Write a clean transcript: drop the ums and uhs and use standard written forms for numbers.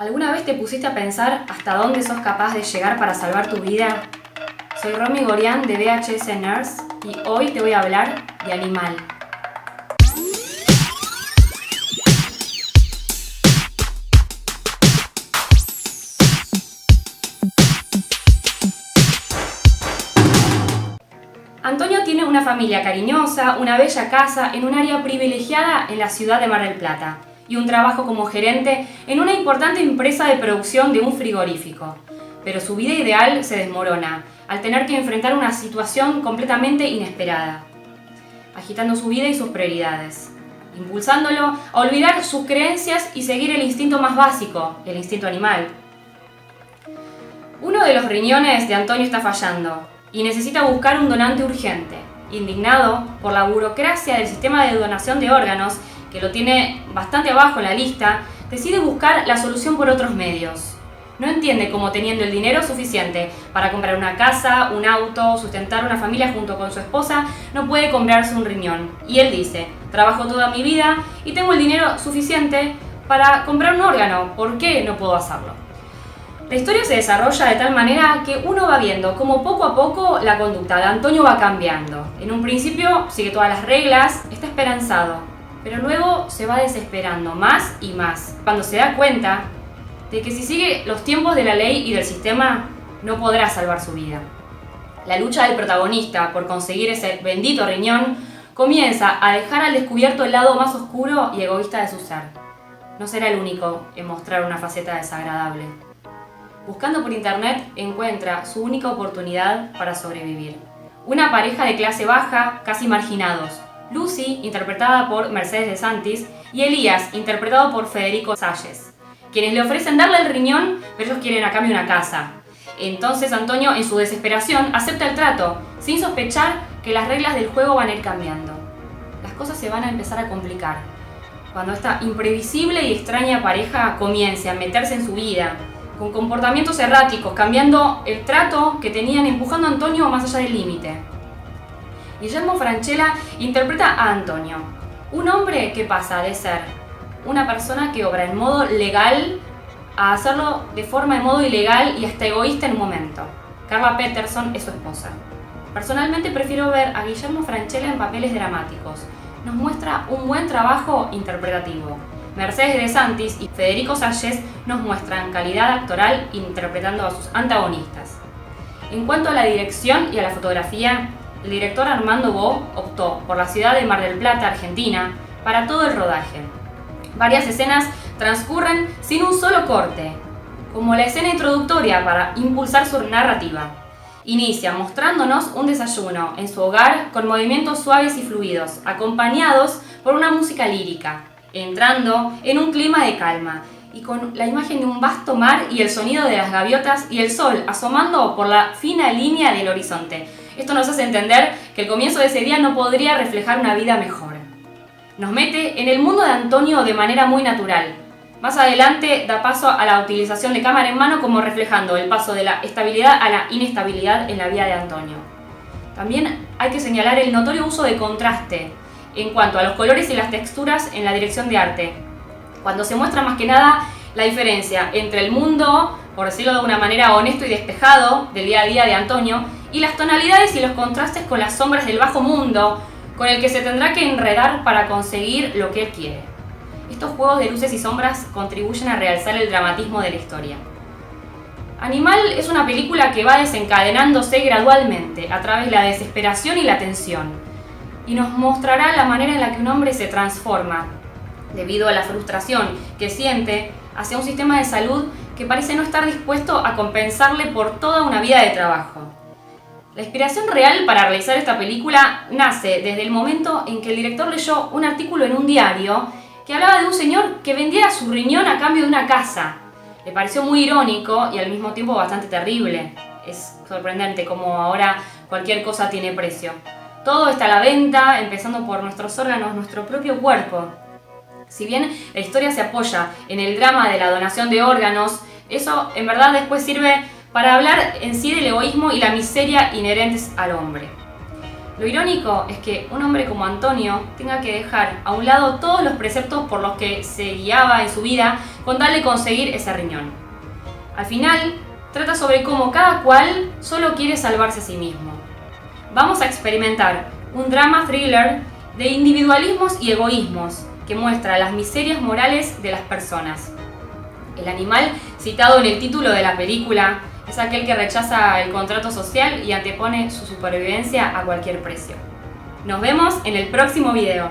¿Alguna vez te pusiste a pensar hasta dónde sos capaz de llegar para salvar tu vida? Soy Romy Gorián de VHS Nurse y hoy te voy a hablar de Animal. Antonio tiene una familia cariñosa, una bella casa en un área privilegiada en la ciudad de Mar del Plata y un trabajo como gerente en una importante empresa de producción de un frigorífico. Pero su vida ideal se desmorona al tener que enfrentar una situación completamente inesperada, agitando su vida y sus prioridades, impulsándolo a olvidar sus creencias y seguir el instinto más básico, el instinto animal. Uno de los riñones de Antonio está fallando y necesita buscar un donante urgente. Indignado por la burocracia del sistema de donación de órganos, que lo tiene bastante abajo en la lista, decide buscar la solución por otros medios. No entiende cómo, teniendo el dinero suficiente para comprar una casa, un auto, sustentar una familia junto con su esposa, no puede comprarse un riñón. Y él dice: trabajo toda mi vida y tengo el dinero suficiente para comprar un órgano, ¿por qué no puedo hacerlo? La historia se desarrolla de tal manera que uno va viendo cómo poco a poco la conducta de Antonio va cambiando. En un principio sigue todas las reglas, está esperanzado, pero luego se va desesperando más y más, cuando se da cuenta de que si sigue los tiempos de la ley y del sistema, no podrá salvar su vida. La lucha del protagonista por conseguir ese bendito riñón comienza a dejar al descubierto el lado más oscuro y egoísta de su ser. No será el único en mostrar una faceta desagradable. Buscando por internet, encuentra su única oportunidad para sobrevivir. Una pareja de clase baja, casi marginados. Lucy, interpretada por Mercedes de Santis, y Elías, interpretado por Federico Salles, quienes le ofrecen darle el riñón, pero ellos quieren a cambio una casa. Entonces Antonio, en su desesperación, acepta el trato, sin sospechar que las reglas del juego van a ir cambiando. Las cosas se van a empezar a complicar, cuando esta imprevisible y extraña pareja comience a meterse en su vida, con comportamientos erráticos, cambiando el trato que tenían, empujando a Antonio más allá del límite. Guillermo Francella interpreta a Antonio, un hombre que pasa de ser una persona que obra en modo legal a hacerlo de modo ilegal y hasta egoísta en un momento. Carla Peterson es su esposa. Personalmente prefiero ver a Guillermo Francella en papeles dramáticos. Nos muestra un buen trabajo interpretativo. Mercedes de Santis y Federico Salles nos muestran calidad actoral interpretando a sus antagonistas. En cuanto a la dirección y a la fotografía, el director Armando Bo optó por la ciudad de Mar del Plata, Argentina, para todo el rodaje. Varias escenas transcurren sin un solo corte, como la escena introductoria para impulsar su narrativa. Inicia mostrándonos un desayuno en su hogar con movimientos suaves y fluidos, acompañados por una música lírica, entrando en un clima de calma y con la imagen de un vasto mar y el sonido de las gaviotas y el sol asomando por la fina línea del horizonte. Esto nos hace entender que el comienzo de ese día no podría reflejar una vida mejor. Nos mete en el mundo de Antonio de manera muy natural. Más adelante da paso a la utilización de cámara en mano, como reflejando el paso de la estabilidad a la inestabilidad en la vida de Antonio. También hay que señalar el notorio uso de contraste en cuanto a los colores y las texturas en la dirección de arte, cuando se muestra más que nada la diferencia entre el mundo, por decirlo de una manera honesto y despejado, del día a día de Antonio, y las tonalidades y los contrastes con las sombras del bajo mundo, con el que se tendrá que enredar para conseguir lo que él quiere. Estos juegos de luces y sombras contribuyen a realzar el dramatismo de la historia. Animal es una película que va desencadenándose gradualmente a través de la desesperación y la tensión, y nos mostrará la manera en la que un hombre se transforma, debido a la frustración que siente hacia un sistema de salud que parece no estar dispuesto a compensarle por toda una vida de trabajo. La inspiración real para realizar esta película nace desde el momento en que el director leyó un artículo en un diario que hablaba de un señor que vendiera su riñón a cambio de una casa. Le pareció muy irónico y al mismo tiempo bastante terrible. Es sorprendente cómo ahora cualquier cosa tiene precio. Todo está a la venta, empezando por nuestros órganos, nuestro propio cuerpo. Si bien la historia se apoya en el drama de la donación de órganos, eso en verdad después sirve para hablar en sí del egoísmo y la miseria inherentes al hombre. Lo irónico es que un hombre como Antonio tenga que dejar a un lado todos los preceptos por los que se guiaba en su vida con tal de conseguir ese riñón. Al final, trata sobre cómo cada cual solo quiere salvarse a sí mismo. Vamos a experimentar un drama thriller de individualismos y egoísmos que muestra las miserias morales de las personas. El animal citado en el título de la película es aquel que rechaza el contrato social y antepone su supervivencia a cualquier precio. Nos vemos en el próximo video.